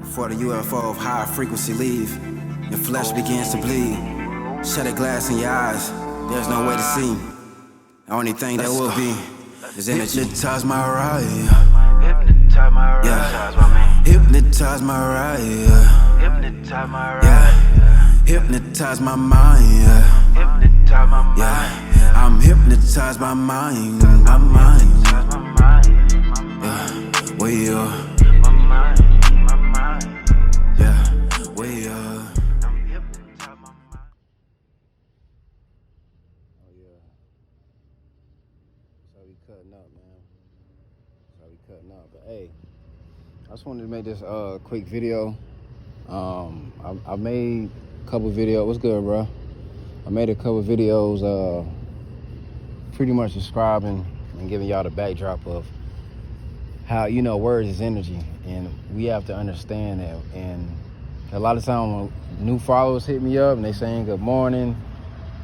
Before the UFO of high frequency leave, your flesh begins to bleed. Shattered glass in your eyes, there's no way to see. The only thing that will be is energy. Hypnotize my ride. Hypnotize my ride. Yeah. Hypnotize my ride. Hypnotize my ride. Yeah. Hypnotize my mind. Yeah. Hypnotize my mind. Yeah. I'm hypnotized by mind. My mind. Hypnotize my mind. Yeah. Where you are. My mind. My mind. Yeah. Where you are. I'm hypnotized my mind. Oh yeah. That's how we cutting up, man. That's how we cutting up. But hey, I just wanted to make this quick video. I made a couple videos. What's good, bro? I made a couple videos pretty much describing and giving y'all the backdrop of how, you know, words is energy, and we have to understand that. And a lot of times when new followers hit me up and they saying good morning,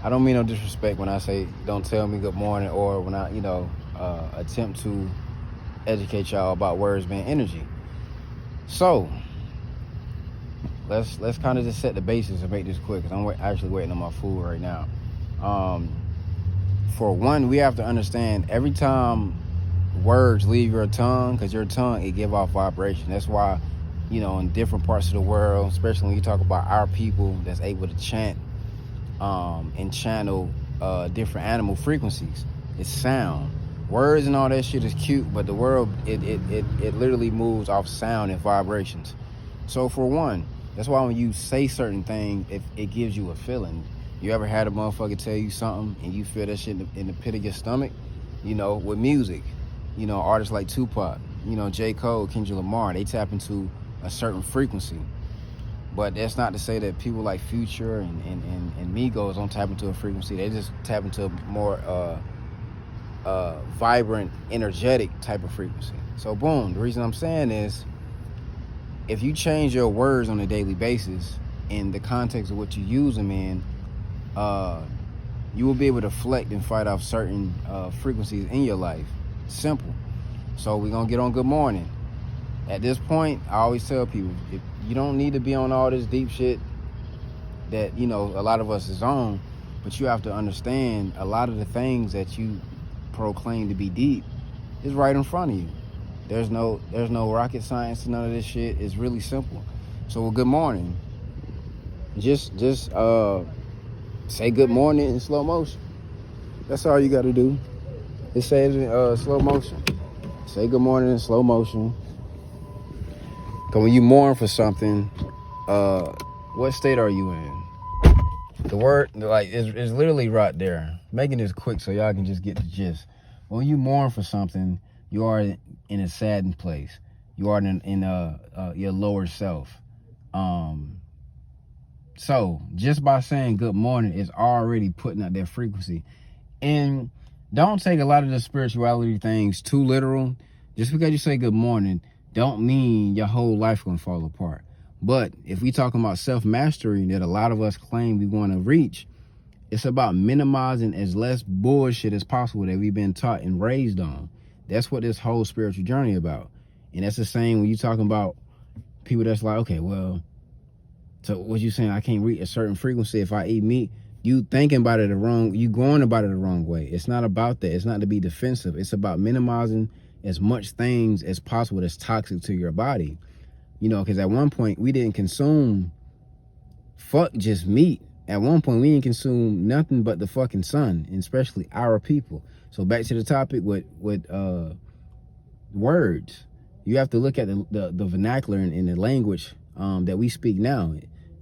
I don't mean no disrespect when I say don't tell me good morning, or when I, attempt to educate y'all about words being energy. So let's kind of just set the basis and make this quick, because I'm actually waiting on my food right now. For one, we have to understand every time words leave your tongue, because your tongue, it give off vibration. That's why, in different parts of the world, especially when you talk about our people that's able to chant and channel different animal frequencies, it's sound. Words and all that shit is cute, but the world, it literally moves off sound and vibrations. So for one, that's why when you say certain things, it gives you a feeling. You ever had a motherfucker tell you something and you feel that shit in the pit of your stomach? With music, artists like Tupac, J. Cole, Kendrick Lamar, they tap into a certain frequency. But that's not to say that people like Future and Migos don't tap into a frequency. They just tap into a more vibrant, energetic type of frequency. So boom, the reason I'm saying is, if you change your words on a daily basis in the context of what you use them in, you will be able to deflect and fight off certain frequencies in your life. Simple. So we're gonna get on good morning. At this point, I always tell people, if you don't need to be on all this deep shit that a lot of us is on, but you have to understand a lot of the things that you proclaim to be deep is right in front of you. There's no rocket science to none of this shit. It's really simple. So good morning. Just say good morning in slow motion. That's all you got to do. Just say it in slow motion. Say good morning in slow motion. Cause when you mourn for something, what state are you in? The word, is literally right there. Making this quick so y'all can just get the gist. When you mourn for something, you are in a saddened place. You are in your lower self. So just by saying good morning is already putting out that frequency. And don't take a lot of the spirituality things too literal. Just because you say good morning don't mean your whole life gonna fall apart. But if we talking about self-mastery that a lot of us claim we want to reach, it's about minimizing as less bullshit as possible that we've been taught and raised on. That's what this whole spiritual journey about. And that's the same when you talking about people that's like, okay, well, so what you saying, I can't reach a certain frequency if I eat meat? You thinking about it you going about it the wrong way. It's not about that. It's not to be defensive. It's about minimizing as much things as possible that's toxic to your body. Because at one point we didn't consume just meat. At one point we didn't consume nothing but the fucking sun, and especially our people. So back to the topic with words. You have to look at the vernacular and the language that we speak now.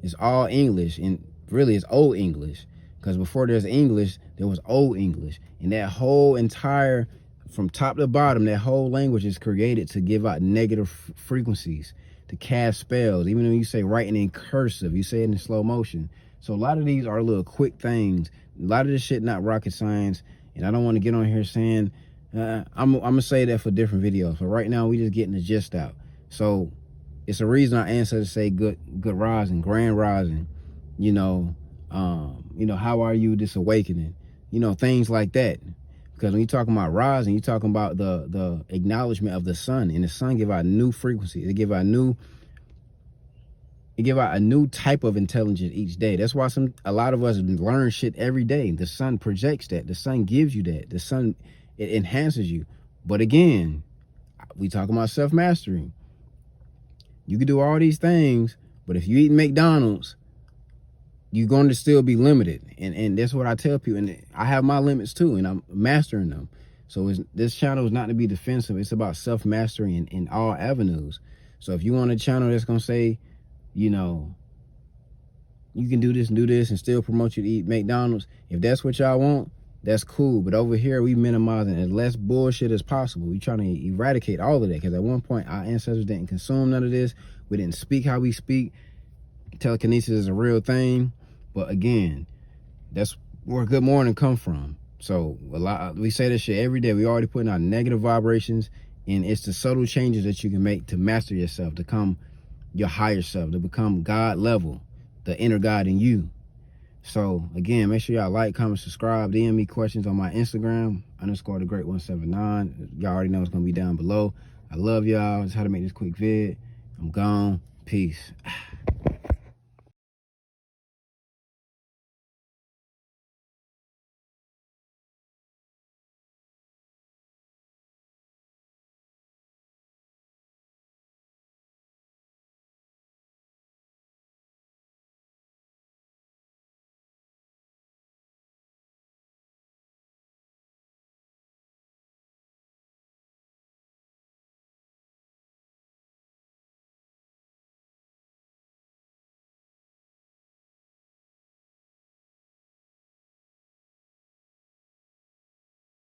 It's all English, and really it's old English. Because before there's English, there was old English. And that whole entire, from top to bottom, that whole language is created to give out negative frequencies, to cast spells. Even when you say writing in cursive, you say it in slow motion. So a lot of these are little quick things. A lot of this shit not rocket science. And I don't want to get on here saying, I'm going to say that for different videos. But right now, we just getting the gist out. So it's a reason our ancestors say good rising, grand rising, how are you this awakening? Things like that. Because when you're talking about rising, you're talking about the acknowledgement of the sun. And the sun give out new frequencies. They give out new It give out a new type of intelligence each day. That's why a lot of us learn shit every day. The sun projects that. The sun gives you that. The sun, it enhances you. But again, we talking about self-mastery. You can do all these things, but if you eat McDonald's, you're going to still be limited. And that's what I tell people. And I have my limits too, and I'm mastering them. So this channel is not to be defensive. It's about self-mastery in all avenues. So if you want a channel that's going to say, you know, you can do this and do this and still promote you to eat McDonald's, if that's what y'all want, that's cool. But over here, we minimizing as less bullshit as possible. We trying to eradicate all of that, because at one point, our ancestors didn't consume none of this. We didn't speak how we speak. Telekinesis is a real thing. But again, that's where Good Morning come from. So we say this shit every day. We already putting out negative vibrations, and it's the subtle changes that you can make to master yourself, to become your higher self, to become God level, the inner God in you. So again, make sure y'all like, comment, subscribe, DM me questions on my Instagram, _thegreat179. Y'all already know it's gonna be down below. I love y'all. Just how to make this quick vid. I'm gone. Peace.